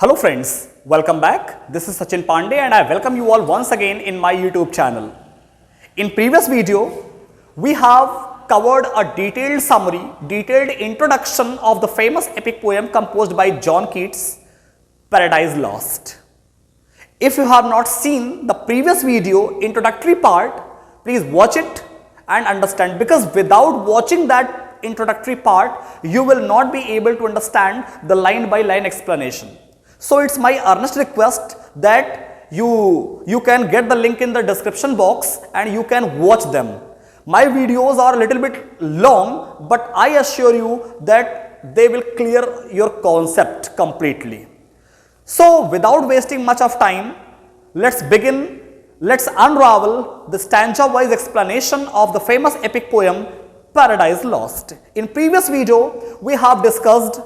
Hello friends, welcome back. This is Sachin Pandey and I welcome you all once again in my YouTube channel. In previous video, we have covered a detailed summary, detailed introduction of the famous epic poem composed by John Keats, Paradise Lost. If you have not seen the previous video introductory part, please watch it and understand, because without watching that introductory part, you will not be able to understand the line by line explanation. So it's my earnest request that you can get the link in the description box and you can watch them. My videos are a little bit long, but I assure you that they will clear your concept completely. So without wasting much of time, let's begin. Let's unravel the stanza-wise explanation of the famous epic poem Paradise Lost. In previous video, we have discussed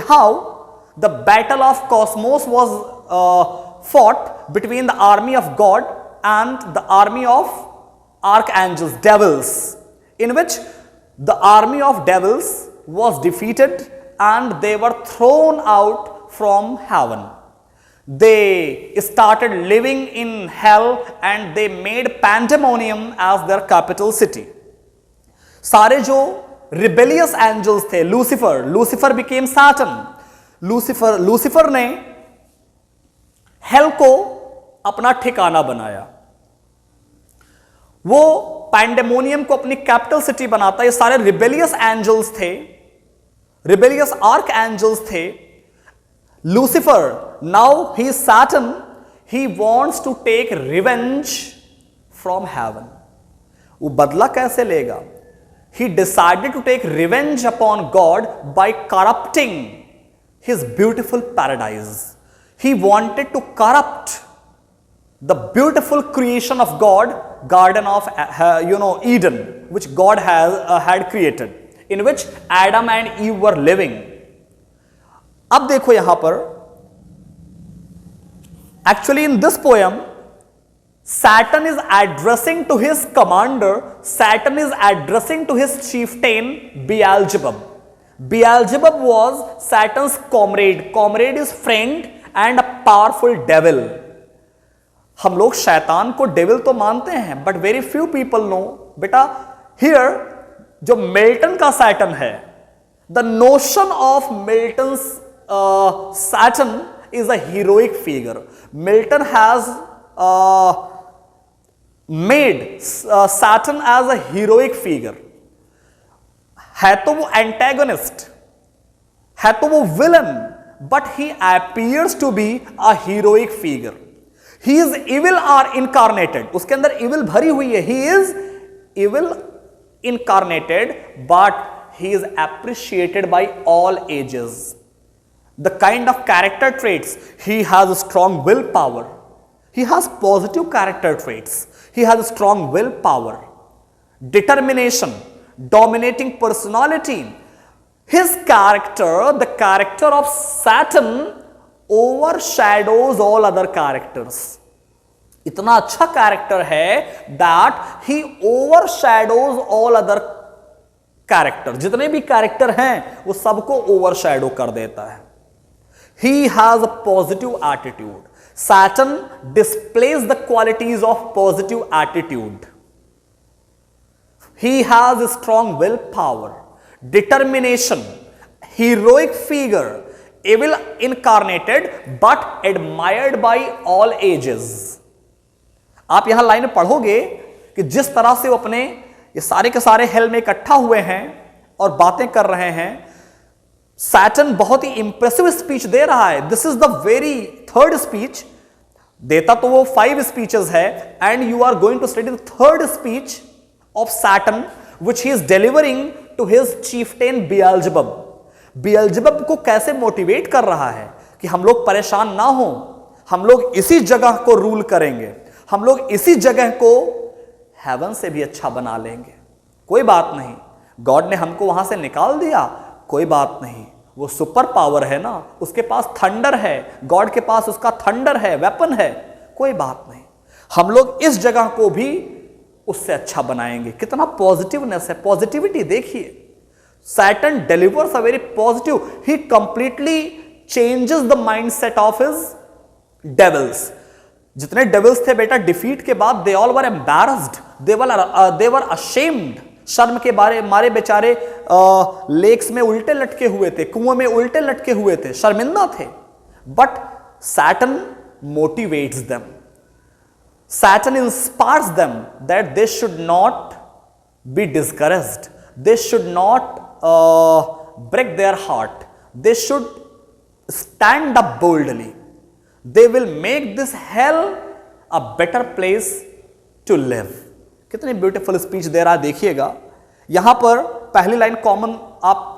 how the battle of Cosmos was fought between the army of God and the army of archangels, devils, in which the army of devils was defeated and they were thrown out from heaven. They started living in hell and they made Pandemonium as their capital city. सारे जो rebellious angels थे, Lucifer became Satan. Lucifer ने hello को अपना ठिकाना बनाया, वो pandemonium को अपनी कैपिटल सिटी बनाता। ये सारे रिबेलियस एंजल्स थे, रिबेलियस आर्क एंजल्स थे। Lucifer, now he is Satan, he wants to take revenge from heaven. वो बदला कैसे लेगा? He decided to take revenge upon God by corrupting his beautiful paradise. He wanted to corrupt the beautiful creation of God, Garden of Eden, which God had created, in which Adam and Eve were living. अब देखो यहां पर, actually in this poem, Saturn is addressing to his commander, Saturn is addressing to his chieftain Beelzebub. Beelzebub was Saturn's comrade. Comrade is friend and a powerful devil. हम लोग शैतान को devil तो मानते हैं, but very few people know. बेटा, here जो Milton का सैटर्न है, the notion of Milton's Saturn is a heroic figure. Milton has made Saturn as a heroic figure. है तो वो एंटेगोनिस्ट, है तो वो villain, but he appears to be a heroic figure. He is evil are incarnated, उसके अंदर evil भरी हुई है। He is evil incarnated, but he is appreciated by all ages. The kind of character traits, he has strong will power, he has positive character traits, he has strong will power, determination, dominating personality. His character, the character of Saturn, overshadows all other characters. इतना अच्छा character है that he overshadows all other characters. जितने भी character हैं वो सबको overshadow कर देता है। He has a positive attitude. Saturn displays the qualities of positive attitude. He has a strong willpower, determination, heroic figure, evil incarnated but admired by all ages. आप यहां लाइन पढ़ोगे कि जिस तरह से वो अपने ये सारे के सारे हेल में इकट्ठा हुए हैं और बातें कर रहे हैं, सैटर्न बहुत ही इंप्रेसिव स्पीच दे रहा है। This is the very third speech. देता तो वो 5 स्पीचेस है, and you are going to study the third speech of Saturn, which he is delivering to his chieftain Beelzebub. Beelzebub को कैसे मोटिवेट कर रहा है कि हम लोग परेशान ना हो, हम लोग इसी जगह को रूल करेंगे, हम लोग इसी जगह को हेवन से भी अच्छा बना लेंगे। कोई बात नहीं, गॉड ने हमको वहां से निकाल दिया, कोई बात नहीं, वो सुपर पावर है ना, उसके पास थंडर है, गॉड के पास उसका थंडर है, वेपन है, कोई बात नहीं, हम लोग इस जगह को भी उससे अच्छा बनाएंगे। कितना पॉजिटिवनेस है, पॉजिटिविटी देखिए। Saturn delivers a very positive, he completely changes the mindset of his devils. जितने devils थे बेटा defeat के बाद they all were embarrassed, they were ashamed. शर्म के मारे बेचारे लेक्स में उल्टे लटके हुए थे, कुओं में उल्टे लटके हुए थे, शर्मिंदा थे. But Saturn motivates them. Saturn inspires them that they should not be discouraged. They should not break their heart. They should stand up boldly. They will make this hell a better place to live. कितनी beautiful speech दे रहा है देखिएगा. यहां पर पहली line common आप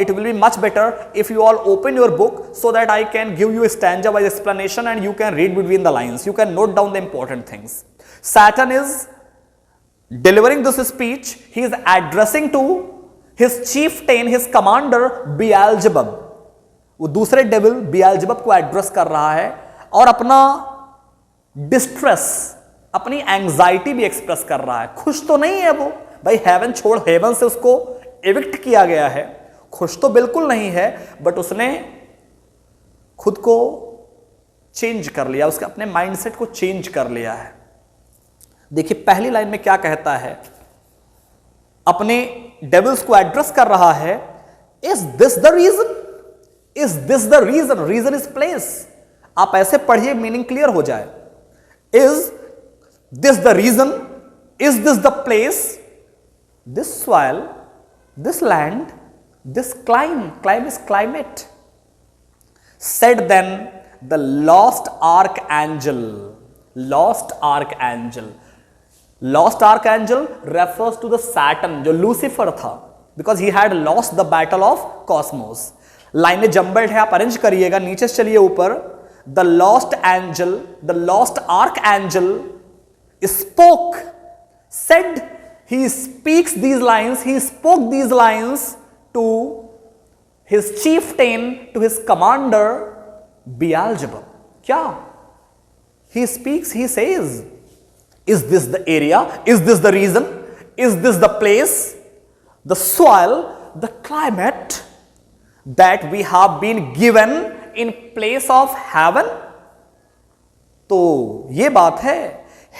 it will be much better if you all open your book so that I can give you a stanza wise explanation and you can read between the lines. You can note down the important things. Saturn is delivering this speech. He is addressing to his chieftain, his commander Beelzebub. वो दूसरे devil Beelzebub को address कर रहा है और अपना distress, अपनी anxiety भी एक्सप्रेस कर रहा है. खुश तो नहीं है वो भाई, हेवन छोड़, हेवन से उसको एविक्ट किया गया है, खुश तो बिल्कुल नहीं है, बट उसने खुद को चेंज कर लिया, उसके अपने माइंडसेट को चेंज कर लिया है. देखिए पहली लाइन में क्या कहता है, अपने डेविल्स को एड्रेस कर रहा है. Is this the region, is this the region, region is place. आप ऐसे पढ़िए, मीनिंग क्लियर हो जाए. Is this the region, is this the place, this soil, this land, this climb is climate. Said then the lost archangel. Lost archangel refers to the Saturn जो Lucifer था, because he had lost the battle of cosmos. लाइनें jumbled है, आप arrange करिएगा, नीचे से चलिए ऊपर. The lost angel, the lost archangel spoke, said, he speaks these lines, he spoke these lines to his chieftain, to his commander Beelzebub. क्या? He speaks, he says, is this the area? Is this the reason? Is this the place, the soil, the climate that we have been given in place of heaven? तो ये बात है,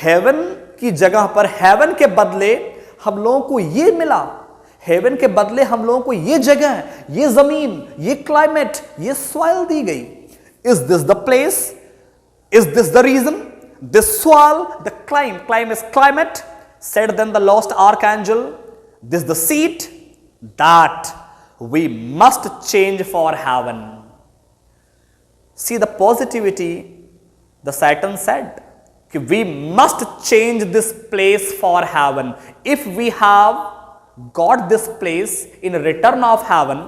heaven की जगह पर, heaven के बदले हम लोगों को ये मिला. हेवन के बदले हम लोगों को ये जगह, ये जमीन, ये क्लाइमेट, ये सॉइल दी गई. Is this the place, is this the region, this soil, the clime is climate. Said then the lost archangel, this the seat that we must change for heaven. See the positivity. The Satan said कि we must change this place for heaven. If we have got this place in return of heaven,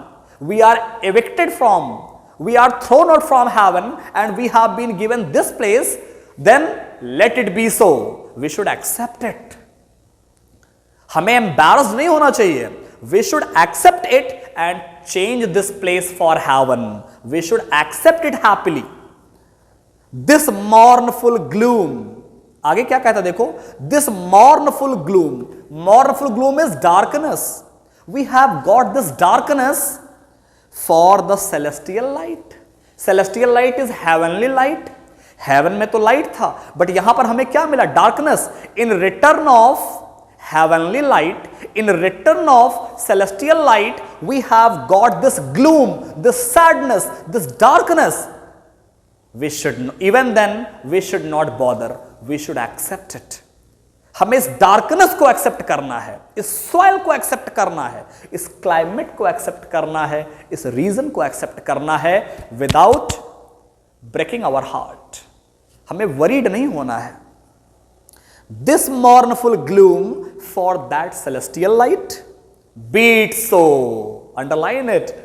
we are evicted from, we are thrown out from heaven and we have been given this place, then let it be so. We should accept it. हमें embarrassed नहीं होना चाहिए. We should accept it and change this place for heaven. We should accept it happily. This mournful gloom. आगे क्या कहता है देखो, this mournful gloom. Mournful gloom is darkness. We have got this darkness for the celestial light. Celestial light is heavenly light. Heaven में तो light था, but यहां पर हमें क्या मिला? Darkness. In return of heavenly light, in return of celestial light, we have got this gloom, this sadness, this darkness. We should, even then, we should not bother. We should accept it. हमें इस darkness को accept करना है, इस soil को accept करना है, इस क्लाइमेट को एक्सेप्ट करना है, इस रीजन को एक्सेप्ट करना है, विदाउट ब्रेकिंग आवर हार्ट. हमें वरीड नहीं होना है. This मॉर्नफुल gloom for that celestial light, B it so. Underline it.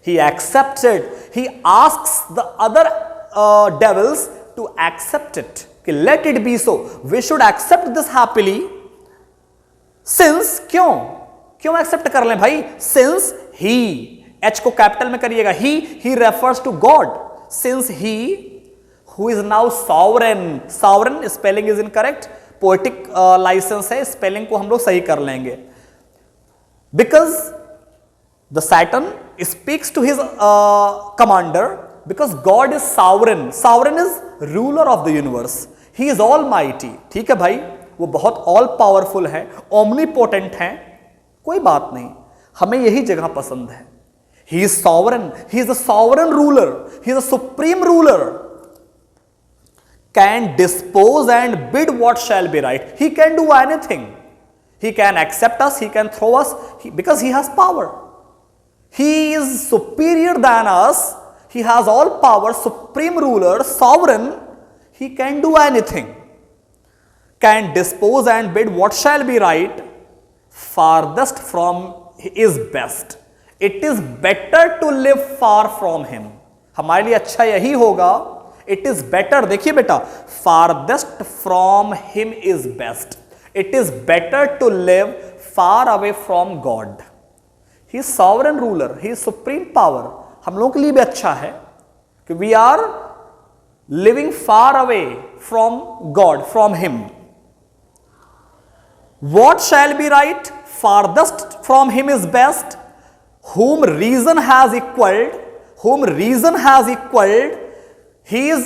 He accepted. He asks the other devils to accept it. कि let it be so. We should accept this happily. Since क्यों accept कर लें भाई? Since he, H को capital में करिएगा, he refers to God. Since he who is now sovereign, spelling is incorrect, poetic license है, spelling को हम लोग सही कर लेंगे. Because the Saturn speaks to his commander because God is sovereign. Sovereign is ruler of the universe. He is all mighty. ठीक है भाई, वो बहुत ऑल पावरफुल है, ओमनीपोटेंट है, कोई बात नहीं, हमें यही जगह पसंद है. He is sovereign, he is a sovereign ruler, he is a supreme ruler. Can dispose and bid what shall be right. He can do anything. He can accept us, he can throw us, because he has power. He is superior than us. He has all power, supreme ruler, sovereign. He can do anything. Can dispose and bid what shall be right. Farthest from is best. It is better to live far from him. हमारे लिए अच्छा यही होगा. It is better. देखिए बेटा, farthest from him is best. It is better to live far away from God. He is sovereign ruler. He is supreme power. हम लोगों के लिए भी अच्छा है कि we are living far away from God, from him. What shall be right? Farthest from him is best. Whom reason has equaled, whom reason has equaled, he is.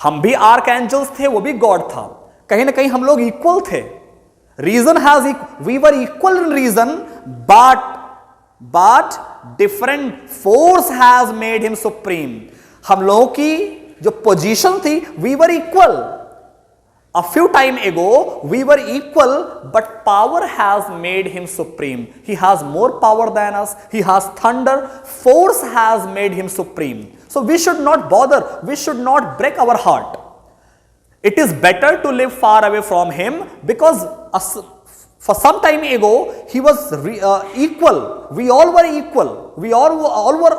हम भी आर्क एंजल्स थे, वो भी गॉड था, कहीं ना कहीं हम लोग इक्वल थे. Reason has, we were equal in reason, but different force has made him supreme. हम लोगों की जो पोजीशन थी, we were equal. A few time ago we were equal, but power has made him supreme. He has more power than us. He has thunder. Force has made him supreme. So we should not bother. We should not break our heart. It is better to live far away from him, because for some time ago he was equal. We all were equal. We all were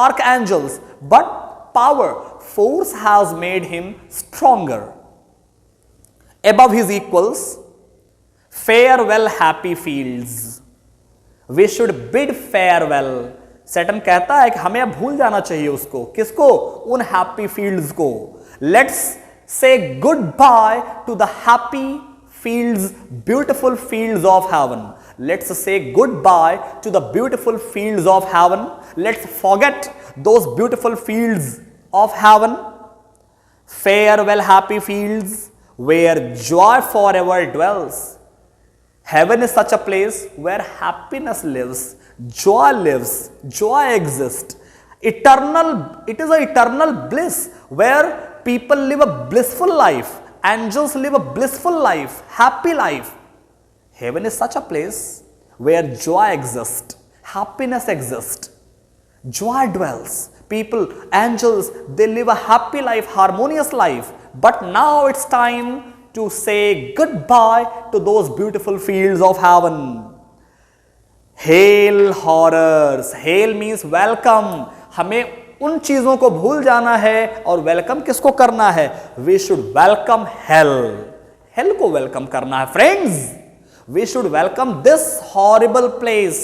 archangels. But power, force has made him stronger. Above his equals. Farewell happy fields. We should bid farewell. Saturn कहता है कि हमें अब भूल जाना चाहिए उसको. किसको? उन हैप्पी फील्ड्स को. Let's say good by two the happy fields, beautiful fields of haven. Let's say good by two the beautiful fields of haven. Let's forget those beautiful fields of haven. Farewell happy fields where joy forever dwells. Heaven is such a place where happiness lives, joy lives, joy exists. Eternal, it is an eternal bliss where people live a blissful life. Angels live a blissful life, happy life. Heaven is such a place where joy exists, happiness exists, joy dwells. People, angels, they live a happy life, harmonious life. But now it's time to say goodbye to those beautiful fields of heaven. Hail horrors. Hail means welcome. हमें उन चीजों को भूल जाना है और welcome किसको करना है? We should welcome hell. Hell को वेलकम करना है friends. We should welcome this horrible place.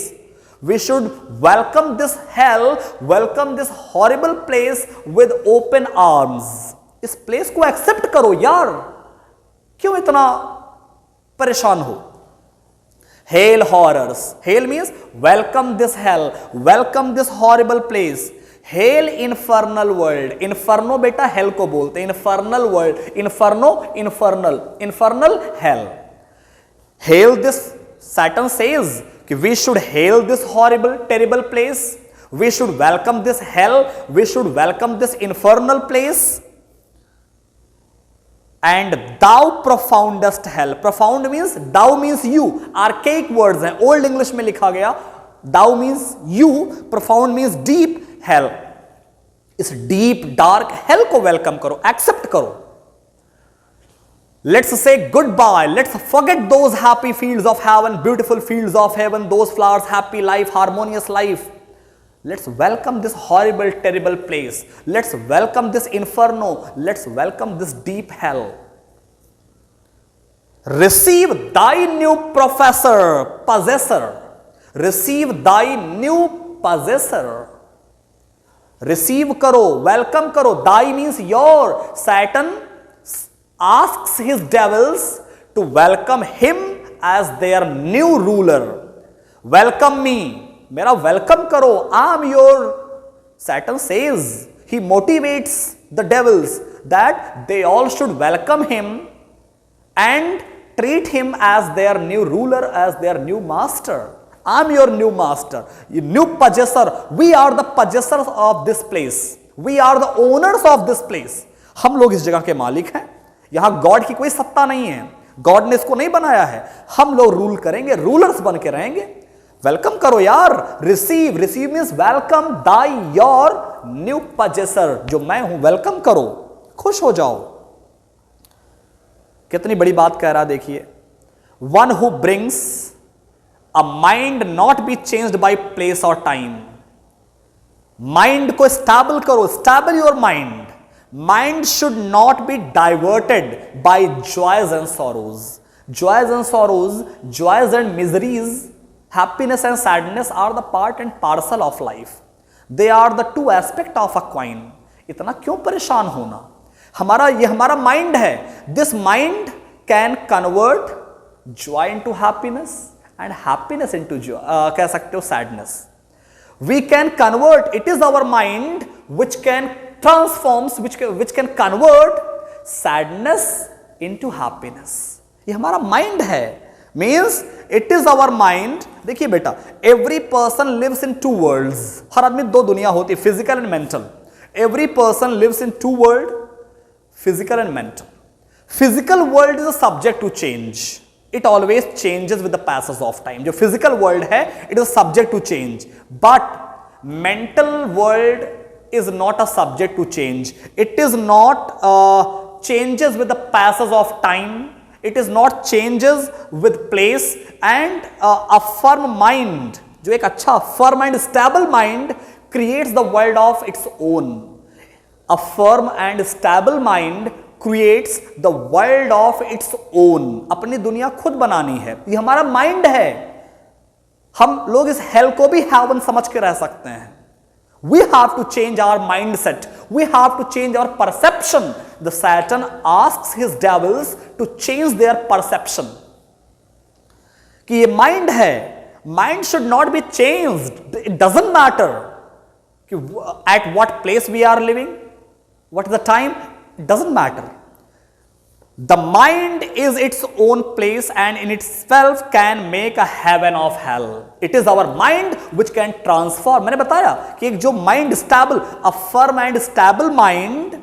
We should welcome this hell, welcome this horrible place with open arms. इस प्लेस को एक्सेप्ट करो यार, क्यों इतना परेशान हो? Hail horrors. Hail means welcome this hell, welcome this horrible place. Hail infernal world. Inferno बेटा hell को बोलते हैं. Infernal world. Inferno, infernal. Infernal hell. Hail this. Saturn says कि we should hail this horrible, terrible place. We should welcome this hell. We should welcome this infernal place. And thou profoundest hell. Profound means, thou means you. Archaic words हैं, old English में लिखा गया. Thou means you. Profound means deep. Hell. इस deep, dark hell को welcome करो, accept करो. Let's say goodbye. Let's forget those happy fields of heaven, beautiful fields of heaven, those flowers, happy life, harmonious life. Let's welcome this horrible, terrible place. Let's welcome this inferno. Let's welcome this deep hell. Receive thy new possessor. Receive thy new possessor. Receive करो, welcome करो. Thy means your. Saturn asks his devils to welcome him as their new ruler. Welcome me. मेरा welcome करो. I am your Saturn says he motivates the devils that they all should welcome him and treat him as their new ruler, as their new master. I'm your new master, you new possessor. We are the possessors of this place. We are the owners of this place. हम लोग इस जगह के मालिक हैं. यहां God की कोई सत्ता नहीं है. गॉड ने इसको नहीं बनाया है. हम लोग रूल करेंगे, रूलर्स बन के रहेंगे. वेलकम करो यार. Receive, receive means welcome Dai your new possessor. जो मैं हूं, वेलकम करो, खुश हो जाओ. कितनी बड़ी बात कह रहा देखिए. One who brings a mind not be changed by place और टाइम. माइंड को स्टेबल करो, stable your mind. Mind should not be diverted by joys and sorrows. Joys and sorrows, joys and miseries, happiness and sadness are the part and parcel of life. They are the two aspect of a coin. इतना क्यों परेशान होना. ये हमारा mind है. This mind can convert joy into happiness and happiness into joy, कह सकते हो sadness. We can convert, it is our mind which can transforms, which can convert sadness into happiness. ये हमारा माइंड है. Means it is our mind. देखिए बेटा, every person lives in two worlds. हर आदमी दो दुनिया होती है, physical and mental. Every person lives in two world, physical and mental. Physical world is a subject to change. It always changes with the passage of time. जो physical world है, it is a subject to change. But mental world is not a subject to change. It is not changes with the passage of time. It is not changes with place, and a firm mind, जो एक अच्छा firm and stable mind creates the world of its own. A firm and stable mind creates the world of its own. अपनी दुनिया खुद बनानी है. ये हमारा माइंड है. हम लोग इस हेल को भी हेवन समझ के रह सकते हैं. We have to change our mindset. We have to change our perception. The Saturn asks his devils to change their perception. कि ये माइंड है, mind should not be changed. It doesn't matter कि at what place we are living, what is the time, it doesn't matter. The mind is its own place and in itself can make a heaven of hell. It is our mind which can transform. मैंने बताया कि एक जो mind stable, a firm and stable mind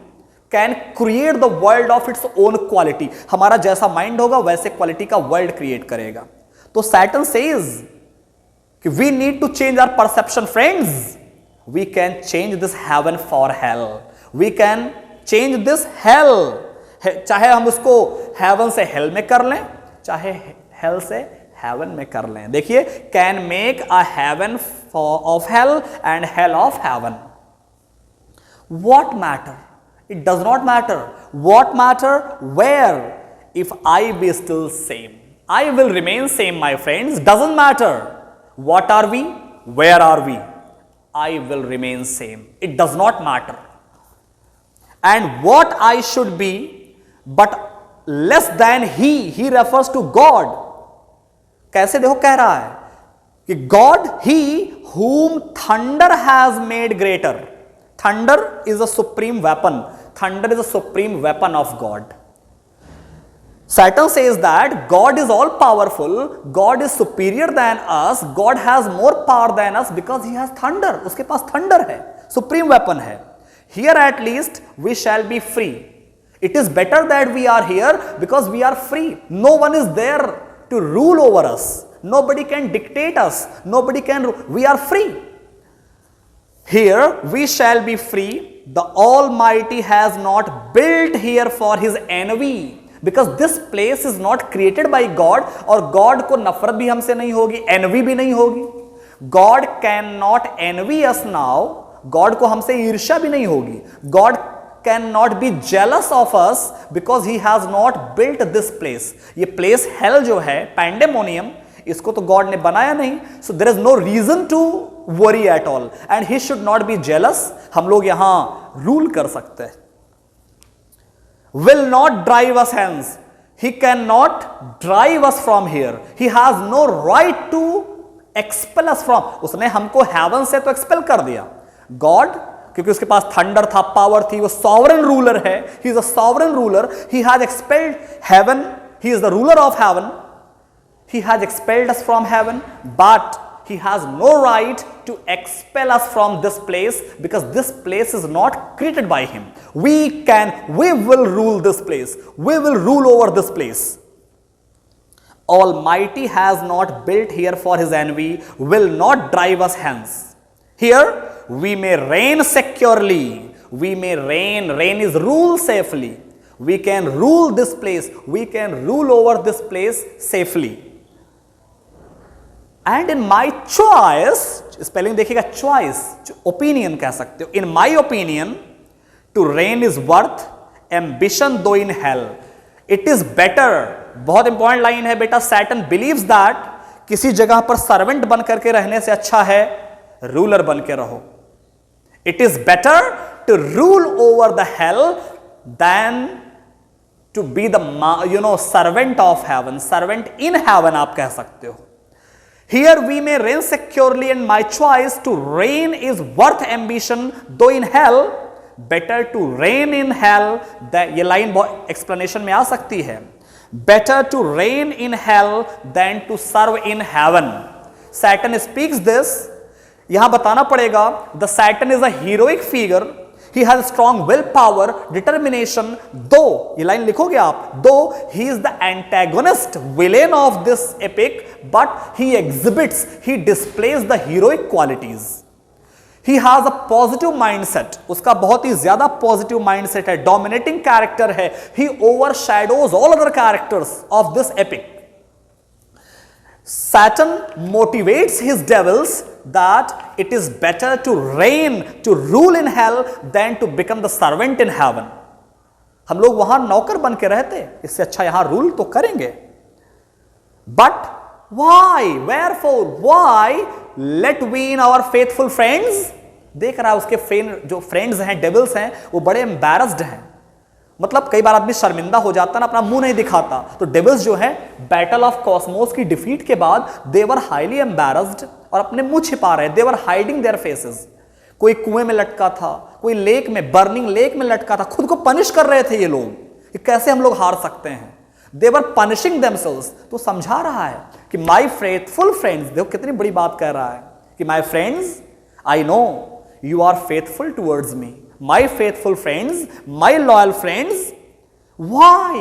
can create the world of its own quality. हमारा जैसा mind होगा वैसे quality का वर्ल्ड क्रिएट करेगा. तो Saturn says कि we need to change our perception, friends. We can change this heaven for hell. We can change this hell. चाहे हम उसको हेवन से हेल में कर लें, चाहे हेल से हेवन में कर लें. देखिए, can make a heaven of hell and hell of heaven. What matter? It does not matter. What matter? Where? If I be still same, I will remain same, my friends. Doesn't matter what are we, where are we, I will remain same. It does not matter. And what I should be but less than he refers to God. कैसे देखो कह रहा है कि God, he whom thunder has made greater. Thunder is a supreme weapon. Thunder is a supreme weapon of God. Saturn says that God is all powerful, God is superior than us, God has more power than us because he has thunder. उसके पास thunder है, supreme weapon है. Here at least we shall be free. It is better that we are here because we are free. No one is there to rule over us. Nobody can dictate us. Nobody can. We are free. Here we shall be free. The Almighty has not built here for his envy. Because this place is not created by God. और God को नफरत भी हमसे नहीं होगी, envy भी नहीं होगी. God cannot envy us now. God को हमसे ईर्ष्या भी नहीं होगी. God cannot be jealous of us because he has not built this place. ये place hell जो है, pandemonium, इसको तो God ने बनाया नहीं. So there is no reason to worry at all and he should not be jealous. हम लोग यहां rule कर सकते हैं. Will not drive us hence. He cannot drive us from here. He has no right to expel us from. उसने हमको heaven से तो expel कर दिया. गॉड, क्योंकि उसके पास थंडर था, पावर थी, वो सॉवरन रूलर है, he is a sovereign ruler, he has expelled heaven, he is the ruler of heaven, he has expelled us from heaven, but he has no right to expel us from this place, because this place is not created by him. We will rule this place, we will rule over this place. Almighty has not built here for his envy, will not drive us hence. Here we may reign securely, we may reign is rule safely, we can rule this place, we can rule over this place safely. And in my choice, spelling देखिएगा, choice, opinion कह सकते हो, in my opinion, to reign is worth ambition though in hell. It is better, बहुत important line है बेटा, Satan believes that किसी जगह पर सर्वेंट बन करके रहने से अच्छा है रूलर बन के रहो. It is better to rule over the hell than to be the servant of heaven, servant in heaven आप कह सकते हो. Here we may reign securely, and my choice to reign is worth ambition though in hell. Better to reign in hell, ये line explanation में आ सकती है. Better to reign in hell than to serve in heaven. Satan speaks this. यहां बताना पड़ेगा, the Satan is a heroic figure. He has strong willpower, determination, though, ये line लिखोगे आप, though he is the antagonist villain of this epic, but he exhibits, he displays the heroic qualities. He has a positive mindset, उसका बहुत ही ज्यादा positive mindset है, dominating character है, he overshadows all other characters of this epic. Satan motivates his devils that it is better to reign, to rule in hell than to become the servant in heaven. हम लोग वहां नौकर बन के रहते, इससे अच्छा यहां रूल तो करेंगे. But why, wherefore, why let we in our faithful friends, देख रहा है उसके फ्रेंड, जो फ्रेंड्स हैं, डेविल्स हैं, वो बड़े एम्बैरस्ड हैं. मतलब कई बार आदमी शर्मिंदा हो जाता ना, अपना मुंह नहीं दिखाता. तो डेविल्स जो है बैटल ऑफ कॉस्मोस की डिफीट के बाद दे वर हाईली एम्बैरस्ड और अपने मुंह छिपा रहे, दे वर हाइडिंग देयर फेसेस. कोई कुएं में लटका था, कोई लेक में, बर्निंग लेक में लटका था, खुद को पनिश कर रहे थे ये लोग कि कैसे हम लोग हार सकते हैं. दे वर पनिशिंग देमसेल्व्स. तो समझा रहा है कि माय फेथफुल फ्रेंड्स, देखो कितनी बड़ी बात कह रहा है कि my friends, I know you are faithful towards me. My faithful friends, my loyal friends, why?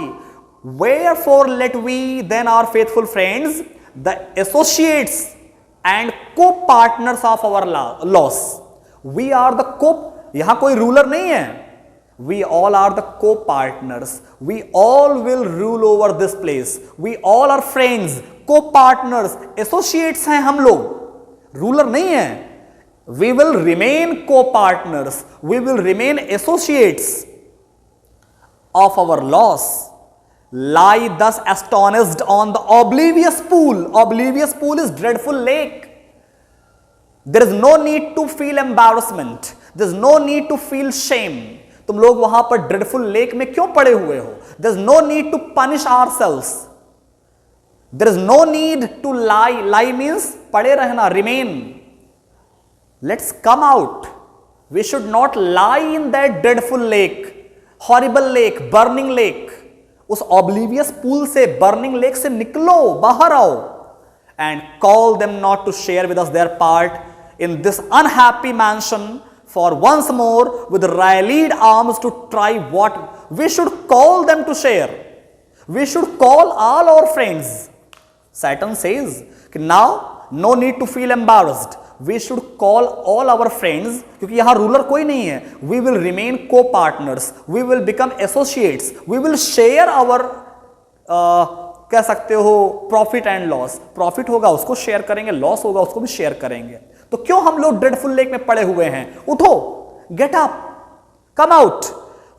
Wherefore let we then our faithful friends, the associates and co-partners of our loss. We are the यहां कोई ruler नहीं है. We all are the co-partners. We all will rule over this place. We all are friends, co-partners, associates हैं हम लोग, ruler नहीं है. We will remain co-partners, we will remain associates of our loss. Lie thus astonished on the oblivious pool. Oblivious pool is dreadful lake. There is no need to feel embarrassment, there is no need to feel shame. तुम लोग वहां पर dreadful lake में क्यों पड़े हुए हो? There is no need to punish ourselves. There is no need to lie. Lie means पड़े रहना, remain. Let's come out. We should not lie in that dreadful lake, horrible lake, burning lake. उस oblivious pool से, burning lake से निकलो, बाहर आओ, and call them not to share with us their part in this unhappy mansion, for once more with rallied arms to try what we should call them to share. We should call all our friends. Satan says now no need to feel embarrassed. We should call all our friends, क्योंकि यहां ruler कोई नहीं है. We will remain co-partners, we will become associates, we will share our कह सकते हो profit and loss. Profit होगा उसको शेयर करेंगे, लॉस होगा उसको भी शेयर करेंगे. तो क्यों हम लोग ड्रेडफुल लेक में पड़े हुए हैं? उठो, get up, come out.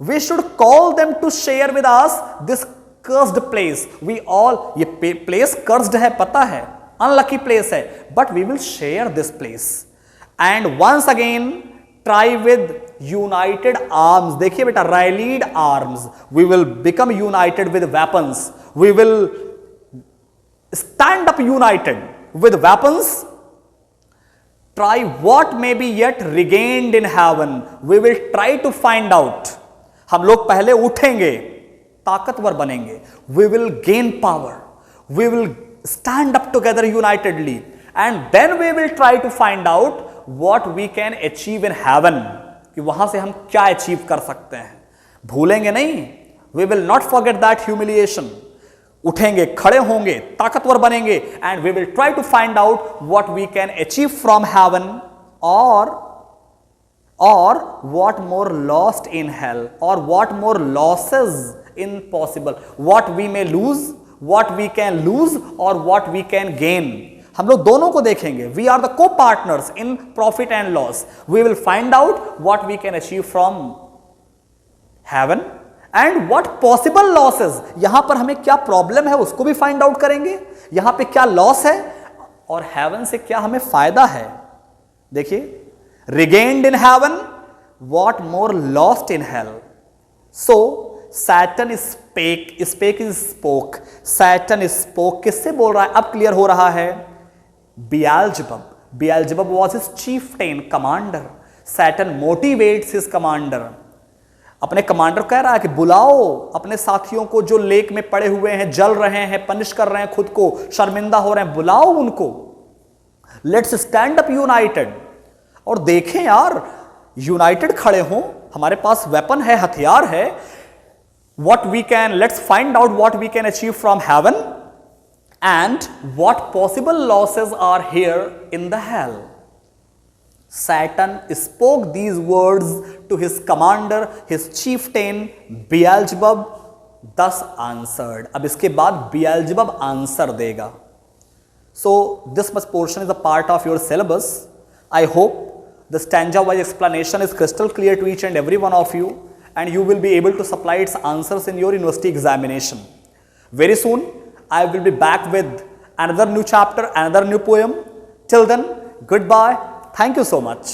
We should call them to share with us this cursed place. We all, ये प्लेस कर्स्ड है पता है, अनलकी प्लेस है, but we will share this place. And once again try with united arms. देखिए बेटा, rallied arms. We will become united with weapons. We will stand up united with weapons. try what may be yet regained in heaven. We will try to find out. हम लोग पहले उठेंगे, ताकतवर बनेंगे. We will gain power. We will stand up together unitedly. And then we will try to find out what we can achieve in heaven. कि वहां से हम क्या अचीव कर सकते हैं. भूलेंगे नहीं. We will not forget that humiliation. उठेंगे, खड़े होंगे, ताकतवर बनेंगे, and we will try to find out what we can achieve from heaven, or what more lost in hell, or what more losses impossible, what we may lose, what we can lose, or what we can gain. हम लोग दोनों को देखेंगे. We are the co-partners in profit and loss. We will find out what we can achieve from heaven. And what possible losses, यहां पर हमें क्या problem है उसको भी फाइंड आउट करेंगे. यहां पे क्या लॉस है और हेवन से क्या हमें फायदा है. देखिए, regained in heaven, what more lost in hell. So Satan spake, spake is spoke. Satan spoke किससे बोल रहा है, अब क्लियर हो रहा है. Beelzebub. Beelzebub was his chieftain commander. Satan motivates his commander. अपने कमांडर कह रहा है कि बुलाओ अपने साथियों को जो लेक में पड़े हुए हैं, जल रहे हैं, पनिश कर रहे हैं, खुद को शर्मिंदा हो रहे हैं, बुलाओ उनको. Let's stand up United. और देखें यार, यूनाइटेड खड़े हों, हमारे पास वेपन है, हथियार है. What we can, let's find out what we can achieve from heaven and what possible losses are here in the hell. Saturn spoke these words to his commander, his chieftain Beelzebub, thus answered. अब इसके बाद Beelzebub answer देगा. So this much portion is a part of your syllabus. I hope the stanza-wise explanation is crystal clear to each and every one of you, and you will be able to supply its answers in your university examination. Very soon, I will be back with another new chapter, another new poem. Till then, goodbye. Thank you so much.